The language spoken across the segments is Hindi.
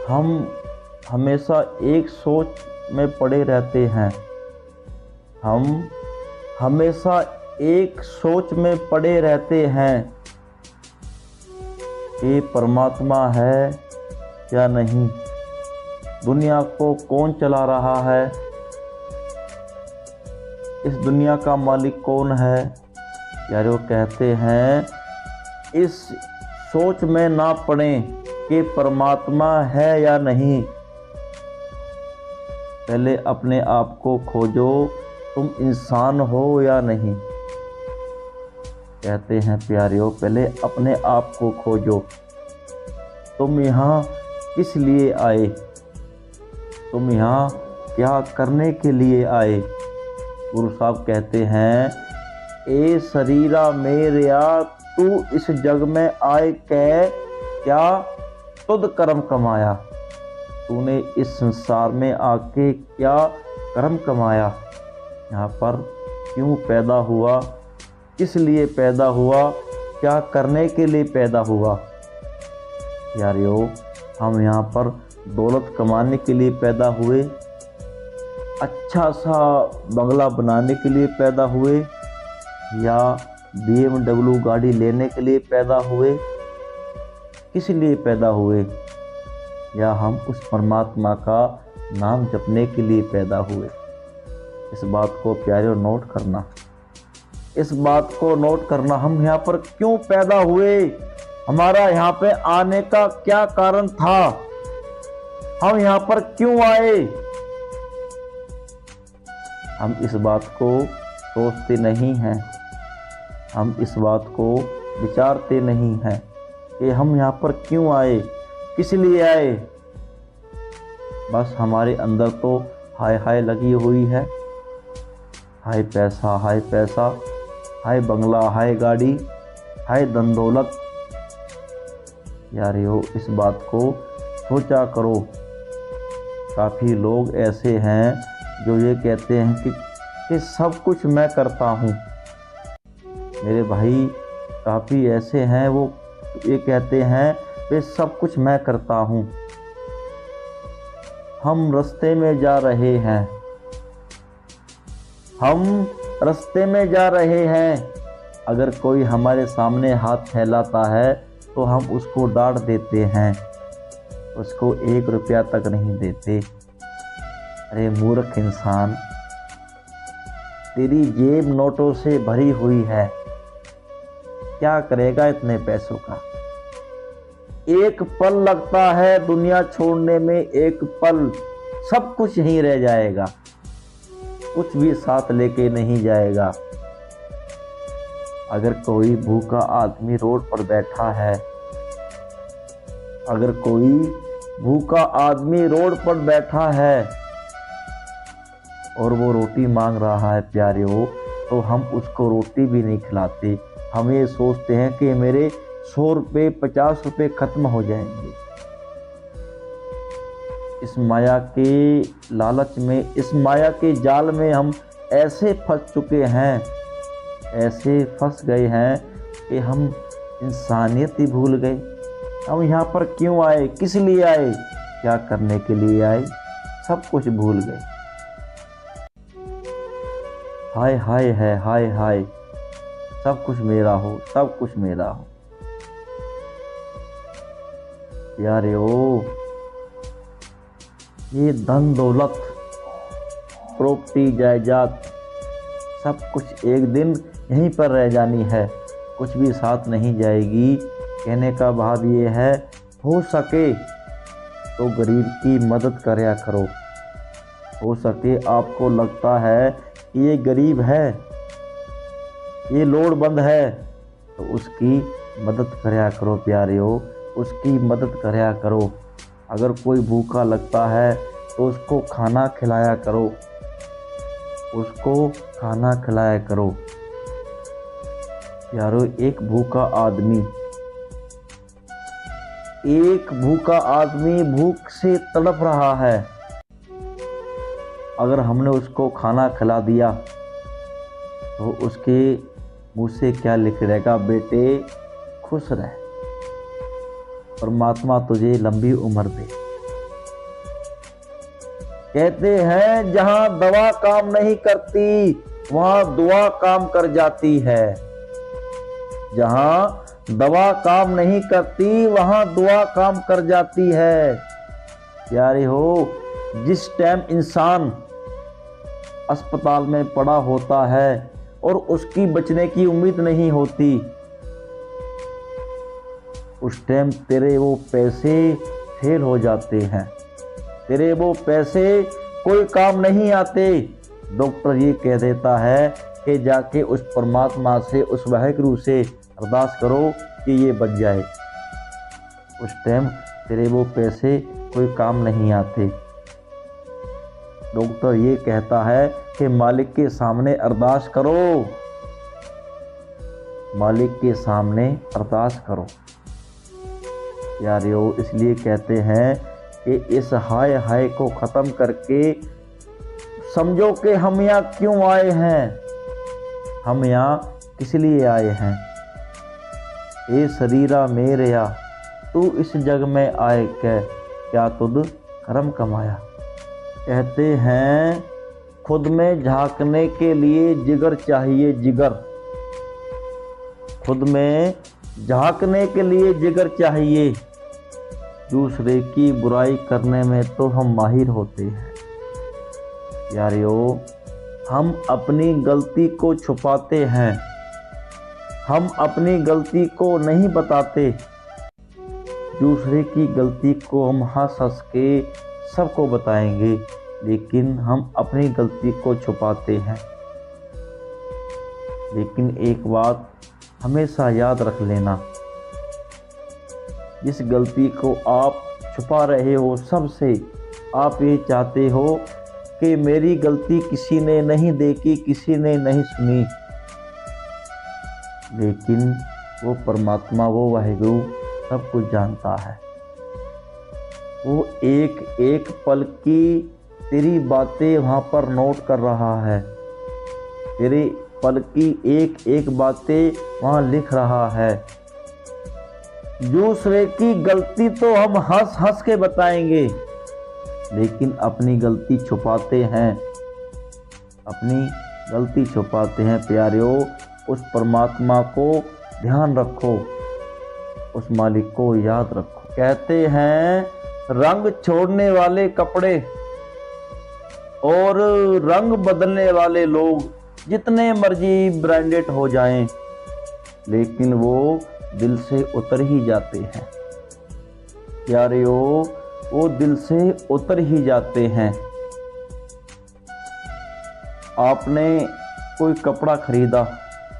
हम हमेशा एक सोच में पड़े रहते हैं। हम हमेशा एक सोच में पड़े रहते हैं कि परमात्मा है या नहीं, दुनिया को कौन चला रहा है, इस दुनिया का मालिक कौन है। यार वो कहते हैं इस सोच में ना पड़ें कि परमात्मा है या नहीं, पहले अपने आप को खोजो, तुम इंसान हो या नहीं। कहते हैं प्यारियों, पहले अपने आप को खोजो, तुम यहाँ किस लिए आए, तुम यहाँ क्या करने के लिए आए। गुरु साहब कहते हैं, ए शरीरा मेरिया तू इस जग में आए कै क्या तुद कर्म कमाया। तूने इस संसार में आके क्या कर्म कमाया, यहाँ पर क्यों पैदा हुआ, किस लिए पैदा हुआ, क्या करने के लिए पैदा हुआ। यारियों, हम यहाँ पर दौलत कमाने के लिए पैदा हुए, अच्छा सा बंगला बनाने के लिए पैदा हुए, या BMW गाड़ी लेने के लिए पैदा हुए, किस लिए पैदा हुए, या हम उस परमात्मा का नाम जपने के लिए पैदा हुए। इस बात को प्यारे नोट करना, इस बात को नोट करना, हम यहाँ पर क्यों पैदा हुए, हमारा यहाँ पे आने का क्या कारण था, हम यहाँ पर क्यों आए। हम इस बात को सोचते नहीं हैं, हम इस बात को विचारते नहीं हैं कि हम यहाँ पर क्यों आए, किस लिए आए। बस हमारे अंदर तो हाय हाय लगी हुई है, हाय पैसा, हाय पैसा, हाय बंगला, हाय गाड़ी, हाय धन दौलत। यारियों, इस बात को सोचा करो। काफ़ी लोग ऐसे हैं जो ये कहते हैं कि सब कुछ मैं करता हूँ। मेरे भाई, काफ़ी ऐसे हैं वो ये कहते हैं कि सब कुछ मैं करता हूँ। हम रास्ते में जा रहे हैं, हम रास्ते में जा रहे हैं, अगर कोई हमारे सामने हाथ फैलाता है तो हम उसको डांट देते हैं, उसको 1 रुपया तक नहीं देते। अरे मूर्ख इंसान, तेरी जेब नोटों से भरी हुई है, क्या करेगा इतने पैसों का। एक पल लगता है दुनिया छोड़ने में, एक पल, सब कुछ यहीं रह जाएगा, कुछ भी साथ लेके नहीं जाएगा। अगर कोई भूखा आदमी रोड पर बैठा है, अगर कोई भूखा आदमी रोड पर बैठा है और वो रोटी मांग रहा है प्यारियों, तो हम उसको रोटी भी नहीं खिलाते। हम ये सोचते हैं कि मेरे 100 रुपये 50 रुपये खत्म हो जाएंगे। इस माया के लालच में, इस माया के जाल में हम ऐसे फंस चुके हैं, ऐसे फंस गए हैं कि हम इंसानियत ही भूल गए। हम यहाँ पर क्यों आए, किस लिए आए, क्या करने के लिए आए, सब कुछ भूल गए। हाय हाय है, हाय हाय, सब कुछ मेरा हो, सब कुछ मेरा हो। यारियों, ये धन दौलत, प्रॉपर्टी, जायदाद, सब कुछ एक दिन यहीं पर रह जानी है, कुछ भी साथ नहीं जाएगी। कहने का भाव ये है, हो सके तो गरीब की मदद करया करो। हो सके आपको लगता है कि ये गरीब है, ये लोड़वंद है, तो उसकी मदद करया करो प्यारियों, उसकी मदद करया करो। अगर कोई भूखा लगता है तो उसको खाना खिलाया करो, उसको खाना खिलाया करो। यारो, एक भूखा आदमी भूख से तड़प रहा है, अगर हमने उसको खाना खिला दिया तो उसके मुँह से क्या निकलेगा, बेटे खुश रह, परमात्मा तुझे लंबी उम्र दे। कहते हैं जहां दवा काम नहीं करती वहां दुआ काम कर जाती है। जहां दवा काम नहीं करती वहां दुआ काम कर जाती है। प्यारे हो, जिस टाइम इंसान अस्पताल में पड़ा होता है और उसकी बचने की उम्मीद नहीं होती, उस टाइम तेरे वो पैसे फेल हो जाते हैं, तेरे वो पैसे कोई काम नहीं आते। डॉक्टर ये कह देता है कि जाके उस परमात्मा से, उस वाहिगुरु से अरदास करो कि ये बच जाए। उस टाइम तेरे वो पैसे कोई काम नहीं आते। डॉक्टर ये कहता है कि मालिक के सामने अरदास करो, मालिक के सामने अरदास करो। यारियो, इसलिए कहते हैं कि इस हाय हाय को ख़त्म करके समझो कि हम यहाँ क्यों आए हैं, हम यहाँ किस लिए आए हैं। ए शरीरा मेरेया तू इस जग में आए क्या तुद कर्म कमाया। कहते हैं खुद में झांकने के लिए जिगर चाहिए, जिगर। खुद में झांकने के लिए जिगर चाहिए। दूसरे की बुराई करने में तो हम माहिर होते हैं। यारियो, हम अपनी गलती को छुपाते हैं, हम अपनी गलती को नहीं बताते। दूसरे की गलती को हम हंस हंस के सबको बताएंगे, लेकिन हम अपनी गलती को छुपाते हैं। लेकिन एक बात हमेशा याद रख लेना, जिस गलती को आप छुपा रहे हो सबसे, आप ये चाहते हो कि मेरी गलती किसी ने नहीं देखी, किसी ने नहीं सुनी, लेकिन वो परमात्मा, वो वाहिगुरु सब कुछ जानता है। वो एक एक पल की तेरी बातें वहाँ पर नोट कर रहा है, तेरे पल की एक एक बातें वहाँ लिख रहा है। दूसरे की गलती तो हम हंस हंस के बताएंगे, लेकिन अपनी गलती छुपाते हैं, अपनी गलती छुपाते हैं। प्यारियों, उस परमात्मा को ध्यान रखो, उस मालिक को याद रखो। कहते हैं रंग छोड़ने वाले कपड़े और रंग बदलने वाले लोग जितने मर्जी ब्रांडेड हो जाएं, लेकिन वो दिल से उतर ही जाते हैं। प्यारियों, वो दिल से उतर ही जाते हैं। आपने कोई कपड़ा खरीदा,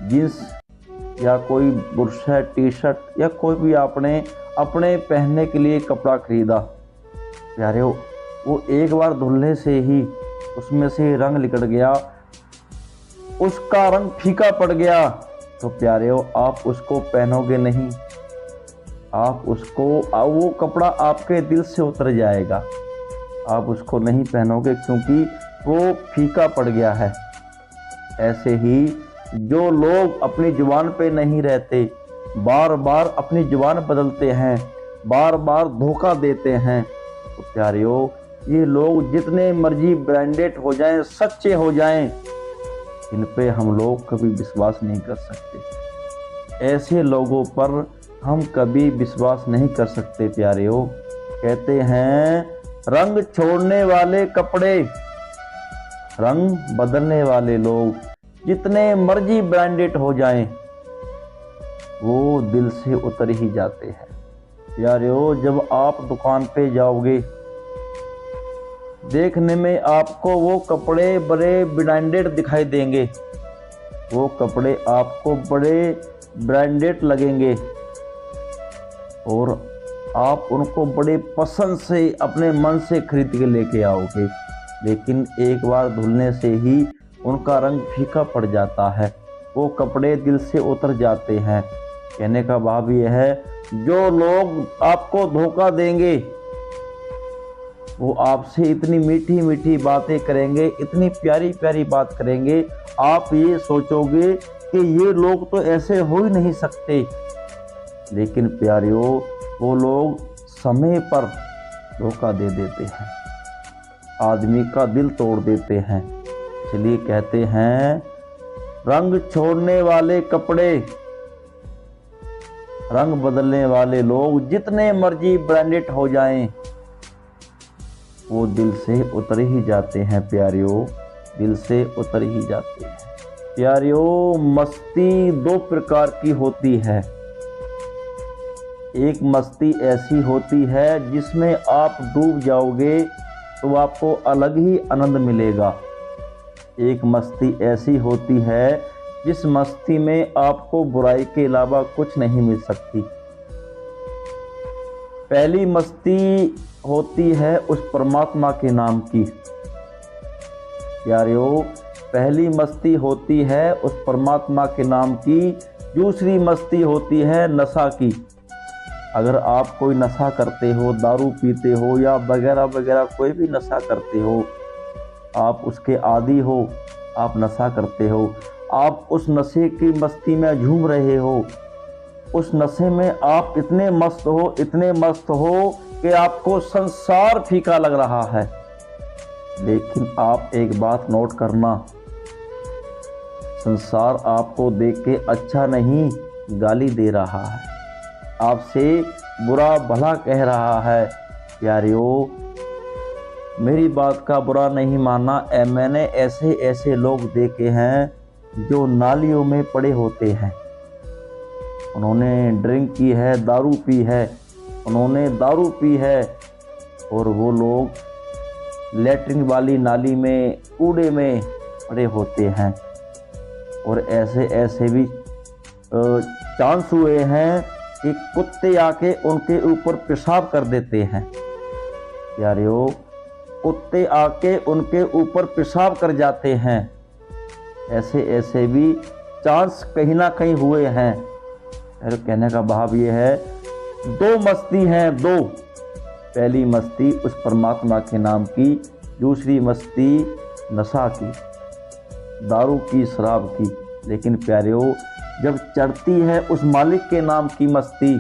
जींस या कोई बुशर्ट, टी शर्ट या कोई भी आपने अपने पहनने के लिए कपड़ा खरीदा। प्यारियों, वो एक बार धुलने से ही उसमें से रंग निकल गया, उसका रंग फीका पड़ गया, तो प्यारियों आप उसको पहनोगे नहीं, आप उसको, वो कपड़ा आपके दिल से उतर जाएगा, आप उसको नहीं पहनोगे क्योंकि वो फीका पड़ गया है। ऐसे ही जो लोग अपनी जुबान पे नहीं रहते, बार बार अपनी जुबान बदलते हैं, बार बार धोखा देते हैं, तो प्यारियों ये लोग जितने मर्जी ब्रांडेड हो जाएं, सच्चे हो जाएं, इन पे हम लोग कभी विश्वास नहीं कर सकते। ऐसे लोगों पर हम कभी विश्वास नहीं कर सकते। प्यारियों, कहते हैं रंग छोड़ने वाले कपड़े, रंग बदलने वाले लोग जितने मर्जी ब्रांडेड हो जाएं, वो दिल से उतर ही जाते हैं। प्यारियों, जब आप दुकान पे जाओगे, देखने में आपको वो कपड़े बड़े ब्रांडेड दिखाई देंगे, वो कपड़े आपको बड़े ब्रांडेड लगेंगे और आप उनको बड़े पसंद से अपने मन से खरीद के लेके आओगे, लेकिन एक बार धुलने से ही उनका रंग फीका पड़ जाता है, वो कपड़े दिल से उतर जाते हैं। कहने का भाव यह है, जो लोग आपको धोखा देंगे वो आपसे इतनी मीठी मीठी बातें करेंगे, इतनी प्यारी प्यारी बात करेंगे, आप ये सोचोगे कि ये लोग तो ऐसे हो ही नहीं सकते, लेकिन प्यारियों वो लोग समय पर धोखा दे देते हैं। आदमी का दिल तोड़ देते हैं। इसलिए कहते हैं रंग छोड़ने वाले कपड़े, रंग बदलने वाले लोग जितने मर्जी ब्रांडेड हो जाएं, वो दिल से उतर ही जाते हैं प्यारियों, दिल से उतर ही जाते हैं। प्यारियों, मस्ती दो प्रकार की होती है। एक मस्ती ऐसी होती है जिसमें आप डूब जाओगे तो आपको अलग ही आनंद मिलेगा। एक मस्ती ऐसी होती है जिस मस्ती में आपको बुराई के अलावा कुछ नहीं मिल सकती। पहली मस्ती होती है उस परमात्मा के नाम की। प्यारियों, पहली मस्ती होती है उस परमात्मा के नाम की। दूसरी मस्ती होती है नशा की। अगर आप कोई नशा करते हो, दारू पीते हो या वगैरह वगैरह कोई भी नशा करते हो, आप उसके आदी हो, आप नशा करते हो, आप उस नशे की मस्ती में झूम रहे हो, उस नशे में आप इतने मस्त हो, इतने मस्त हो कि आपको संसार फीका लग रहा है। लेकिन आप एक बात नोट करना, संसार आपको देख के अच्छा नहीं गाली दे रहा है, आपसे बुरा भला कह रहा है। प्यारियों, मेरी बात का बुरा नहीं मानना। मैंने ऐसे ऐसे लोग देखे हैं जो नालियों में पड़े होते हैं। उन्होंने ड्रिंक की है, दारू पी है, उन्होंने दारू पी है और वो लोग लेटरिन वाली नाली में, कूड़े में पड़े होते हैं। और ऐसे ऐसे भी चांस हुए हैं कि कुत्ते आके उनके ऊपर पेशाब कर देते हैं। यारियों, कुत्ते आके उनके ऊपर पेशाब कर जाते हैं। ऐसे ऐसे भी चांस कहीं ना कहीं हुए हैं। मेरे कहने का भाव ये है, दो मस्ती हैं, दो। पहली मस्ती उस परमात्मा के नाम की, दूसरी मस्ती नशा की, दारू की, शराब की। लेकिन प्यारियों, जब चढ़ती है उस मालिक के नाम की मस्ती,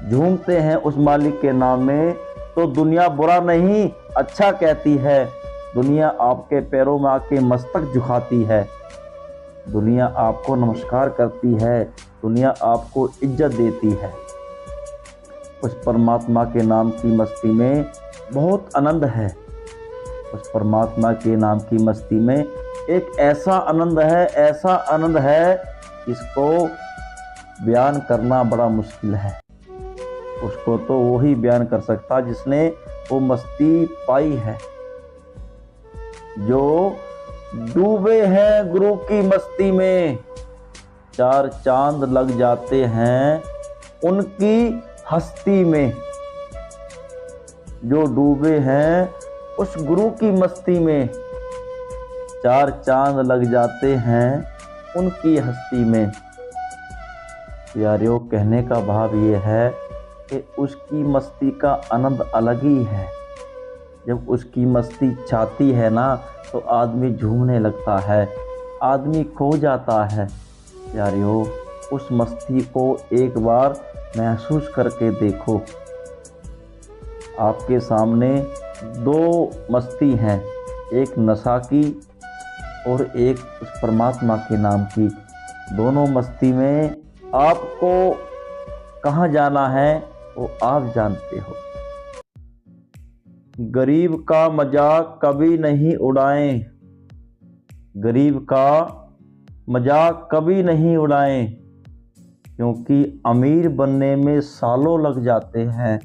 झूमते हैं उस मालिक के नाम में, तो दुनिया बुरा नहीं अच्छा कहती है। दुनिया आपके पैरों में आके मस्तक झुकाती है, दुनिया आपको नमस्कार करती है, दुनिया आपको इज्जत देती है। उस परमात्मा के नाम की मस्ती में बहुत आनंद है। उस परमात्मा के नाम की मस्ती में एक ऐसा आनंद है, ऐसा आनंद है, इसको बयान करना बड़ा मुश्किल है। उसको तो वो ही बयान कर सकता जिसने वो मस्ती पाई है। जो डूबे हैं गुरु की मस्ती में, चार चांद लग जाते हैं उनकी हस्ती में। जो डूबे हैं उस गुरु की मस्ती में, चार चांद लग जाते हैं उनकी हस्ती में। यारियों, कहने का भाव ये है कि उसकी मस्ती का आनंद अलग ही है। जब उसकी मस्ती छाती है ना, तो आदमी झूमने लगता है, आदमी खो जाता है। यारियों, उस मस्ती को एक बार महसूस करके देखो। आपके सामने दो मस्ती हैं, एक नशा की और एक उस परमात्मा के नाम की। दोनों मस्ती में आपको कहाँ जाना है वो आप जानते हो। गरीब का मजाक कभी नहीं उड़ाएं, गरीब का मजाक कभी नहीं उड़ाएं, क्योंकि अमीर बनने में सालों लग जाते हैं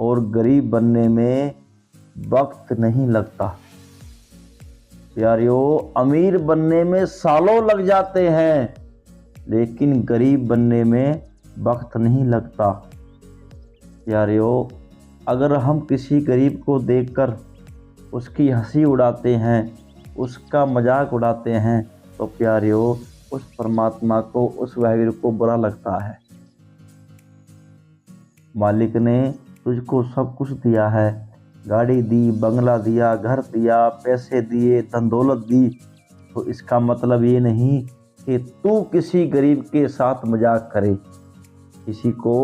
और गरीब बनने में वक्त नहीं लगता। यारियों, अमीर बनने में सालों लग जाते हैं, लेकिन गरीब बनने में वक्त नहीं लगता। यारियों, अगर हम किसी गरीब को देखकर उसकी हंसी उड़ाते हैं, उसका मजाक उड़ाते हैं, तो प्यारियों, उस परमात्मा को, उस वाहिर को बुरा लगता है। मालिक ने तुझको सब कुछ दिया है, गाड़ी दी, बंगला दिया, घर दिया, पैसे दिए, धन दौलत दी, तो इसका मतलब ये नहीं कि तू किसी गरीब के साथ मजाक करे, किसी को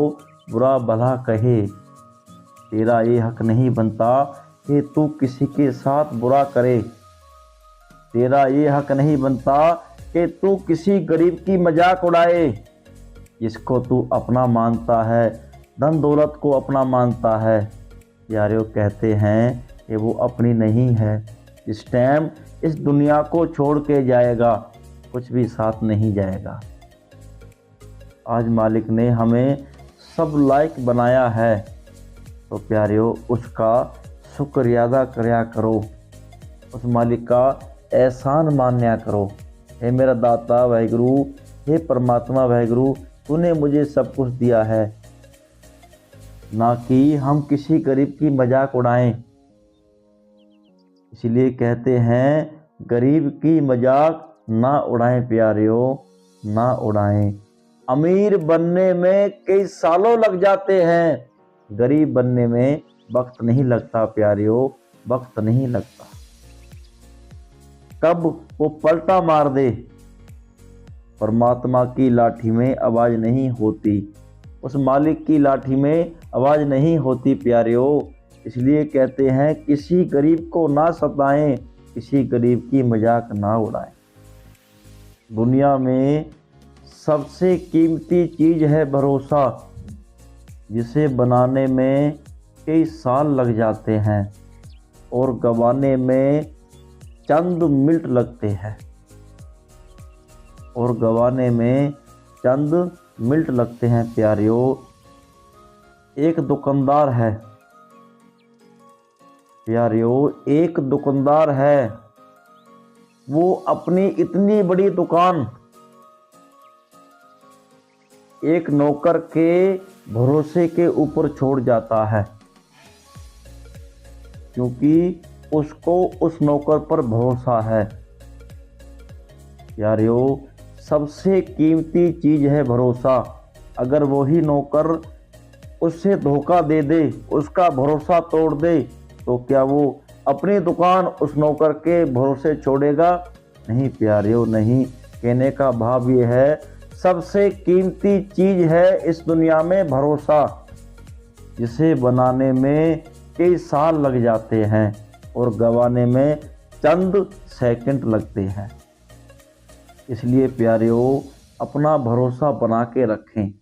बुरा भला कहे। तेरा ये हक नहीं बनता कि तू किसी के साथ बुरा करे। तेरा ये हक नहीं बनता कि तू किसी गरीब की मजाक उड़ाए। जिसको तू अपना मानता है, धन दौलत को अपना मानता है, यारों कहते हैं कि वो अपनी नहीं है। इस टाइम इस दुनिया को छोड़ के जाएगा, कुछ भी साथ नहीं जाएगा। आज मालिक ने हमें सब लायक बनाया है, तो प्यारियों उसका शुक्रिया अदा करया करो, उस मालिक का एहसान मान्या करो। हे मेरा दाता वाहिगुरु, हे परमात्मा वाहिगुरु, तूने मुझे सब कुछ दिया है, ना कि हम किसी गरीब की मजाक उड़ाएं। इसलिए कहते हैं गरीब की मजाक ना उड़ाएं प्यारियों, ना उड़ाएं। अमीर बनने में कई सालों लग जाते हैं, गरीब बनने में वक्त नहीं लगता प्यारियों, वक्त नहीं लगता। कब वो पलटा मार दे, परमात्मा की लाठी में आवाज नहीं होती, उस मालिक की लाठी में आवाज नहीं होती प्यारियों। इसलिए कहते हैं किसी गरीब को ना सताएं, किसी गरीब की मजाक ना उड़ाएं। दुनिया में सबसे कीमती चीज है भरोसा, जिसे बनाने में कई साल लग जाते हैं और गंवाने में चंद मिनट लगते हैं, और गंवाने में चंद मिनट लगते हैं प्यारियों। एक दुकानदार है प्यारियों, एक दुकानदार है, वो अपनी इतनी बड़ी दुकान एक नौकर के भरोसे के ऊपर छोड़ जाता है, क्योंकि उसको उस नौकर पर भरोसा है। यारियों सबसे कीमती चीज है भरोसा। अगर वही नौकर उससे धोखा दे दे, उसका भरोसा तोड़ दे, तो क्या वो अपनी दुकान उस नौकर के भरोसे छोड़ेगा? नहीं प्यारियों, नहीं। कहने का भाव ये है, सबसे कीमती चीज है इस दुनिया में भरोसा, जिसे बनाने में कई साल लग जाते हैं और गंवाने में चंद सेकंड लगते हैं। इसलिए प्यारियों अपना भरोसा बना के रखें,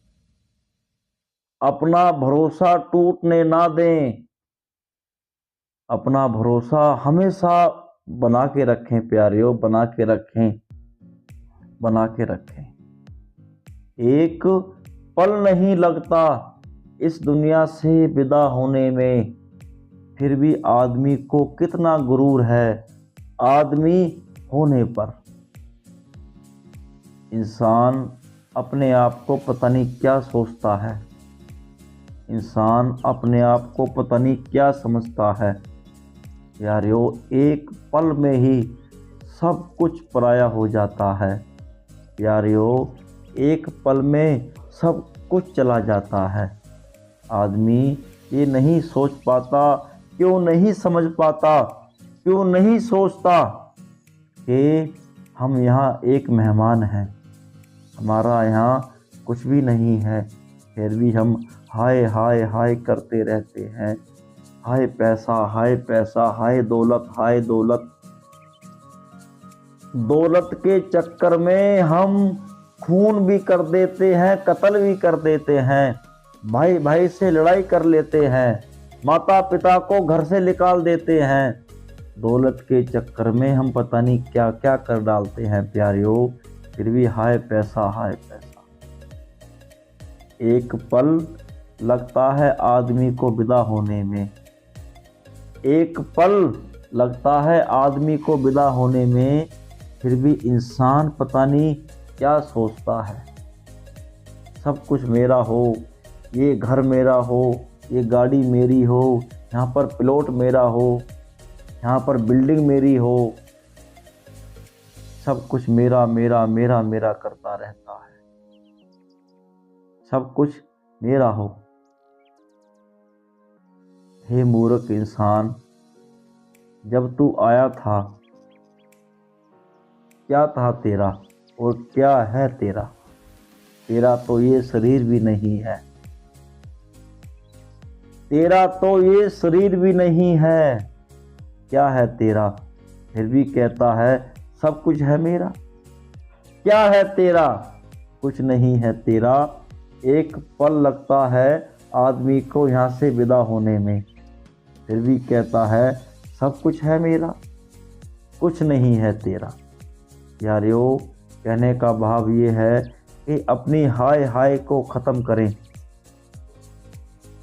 अपना भरोसा टूटने ना दें, अपना भरोसा हमेशा बना के रखें प्यारियों, बना के रखें, बना के रखें। एक पल नहीं लगता इस दुनिया से विदा होने में, फिर भी आदमी को कितना गुरूर है आदमी होने पर। इंसान अपने आप को पता नहीं क्या सोचता है, इंसान अपने आप को पता नहीं क्या समझता है। यारियों एक पल में ही सब कुछ पराया हो जाता है। यारियों एक पल में सब कुछ चला जाता है। आदमी ये नहीं सोच पाता, क्यों नहीं समझ पाता, क्यों नहीं सोचता कि हम यहाँ एक मेहमान हैं, हमारा यहाँ कुछ भी नहीं है, फिर भी हम हाय हाय हाय करते रहते हैं। हाय पैसा, हाय पैसा, हाय दौलत, हाय दौलत। दौलत के चक्कर में हम खून भी कर देते हैं, कत्ल भी कर देते हैं, भाई भाई से लड़ाई कर लेते हैं, माता पिता को घर से निकाल देते हैं। दौलत के चक्कर में हम पता नहीं क्या क्या कर डालते हैं प्यारियों, फिर भी हाय पैसा, हाय पैसा। एक पल लगता है आदमी को विदा होने में, एक पल लगता है आदमी को विदा होने में, फिर भी इंसान पता नहीं क्या सोचता है। सब कुछ मेरा हो, ये घर मेरा हो, ये गाड़ी मेरी हो, यहाँ पर प्लॉट मेरा हो, यहाँ पर बिल्डिंग मेरी हो, सब कुछ मेरा मेरा मेरा मेरा करता रहता है, सब कुछ मेरा हो। हे मूर्ख इंसान, जब तू आया था क्या था तेरा और क्या है तेरा? तेरा तो ये शरीर भी नहीं है, तेरा तो ये शरीर भी नहीं है, क्या है तेरा, फिर भी कहता है सब कुछ है मेरा। क्या है तेरा, कुछ नहीं है तेरा, एक पल लगता है आदमी को यहाँ से विदा होने में, फिर भी कहता है सब कुछ है मेरा, कुछ नहीं है तेरा। यारियों, कहने का भाव ये है कि अपनी हाय हाय को ख़त्म करें,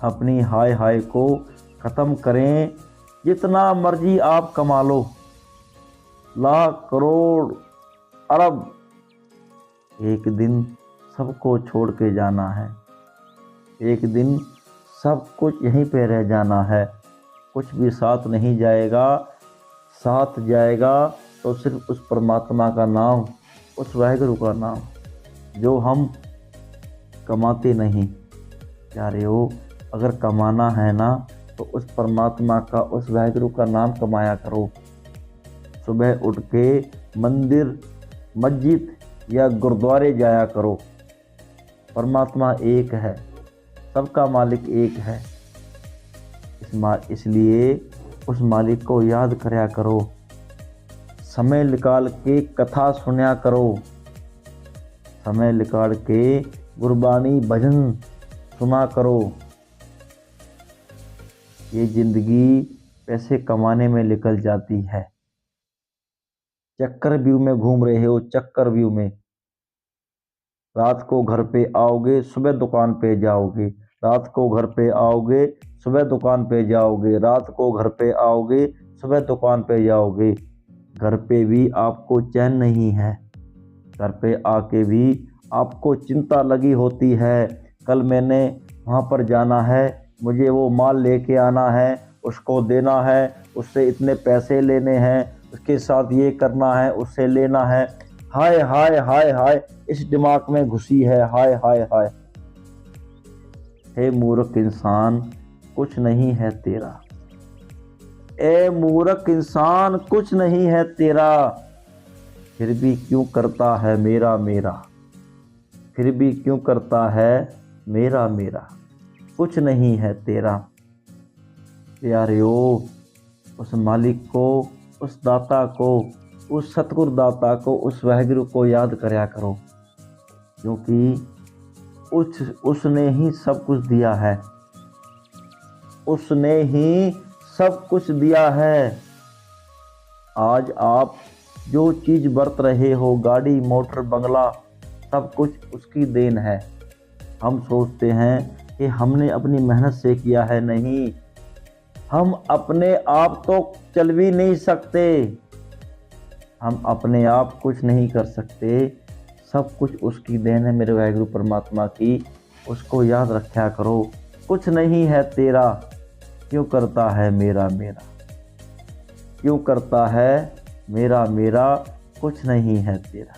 अपनी हाय हाय को ख़त्म करें। जितना मर्जी आप कमा लो, लाख करोड़ अरब, एक दिन सबको छोड़ के जाना है, एक दिन सब कुछ यहीं पे रह जाना है, कुछ भी साथ नहीं जाएगा। साथ जाएगा तो सिर्फ उस परमात्मा का नाम, उस वाहिगुरु का नाम जो हम कमाते नहीं। प्यारे हो, अगर कमाना है ना तो उस परमात्मा का, उस वाहिगुरु का नाम कमाया करो। सुबह उठ के मंदिर, मस्जिद या गुरुद्वारे जाया करो। परमात्मा एक है, सबका मालिक एक है, इसलिए उस मालिक को याद करया करो। समय निकाल के कथा सुनया करो, समय निकाल के गुरबानी भजन सुना करो। ये जिंदगी पैसे कमाने में निकल जाती है। चक्कर व्यू में घूम रहे हो, चक्कर व्यू में। रात को घर पे आओगे, सुबह दुकान पे जाओगे, रात को घर पे आओगे, सुबह दुकान पे जाओगे, रात को घर पे आओगे, सुबह दुकान पे जाओगे। घर पे भी आपको चैन नहीं है, घर पे आके भी आपको चिंता लगी होती है। कल मैंने वहाँ पर जाना है, मुझे वो माल लेके आना है, उसको देना है, उससे इतने पैसे लेने हैं, उसके साथ ये करना है, उससे लेना है। हाय हाय हाय हाय इस दिमाग में घुसी है, हाय हाय हाय। हे मूर्ख इंसान, कुछ नहीं है तेरा। ए मूर्ख इंसान, कुछ नहीं है तेरा, फिर भी क्यों करता है मेरा मेरा, फिर भी क्यों करता है मेरा मेरा, कुछ नहीं है तेरा। प्यारियों, उस मालिक को, उस दाता को, उस सतगुरु दाता को, उस वाहिगुरु को याद करया करो, क्योंकि उसने ही सब कुछ दिया है, उसने ही सब कुछ दिया है। आज आप जो चीज़ बरत रहे हो, गाड़ी, मोटर, बंगला, सब कुछ उसकी देन है। हम सोचते हैं कि हमने अपनी मेहनत से किया है, नहीं। हम अपने आप तो चल भी नहीं सकते, हम अपने आप कुछ नहीं कर सकते, सब कुछ उसकी देन है, मेरे वाहिगुरु परमात्मा की। उसको याद रखा करो। कुछ नहीं है तेरा, क्यों करता है मेरा मेरा, क्यों करता है मेरा मेरा, कुछ नहीं है तेरा।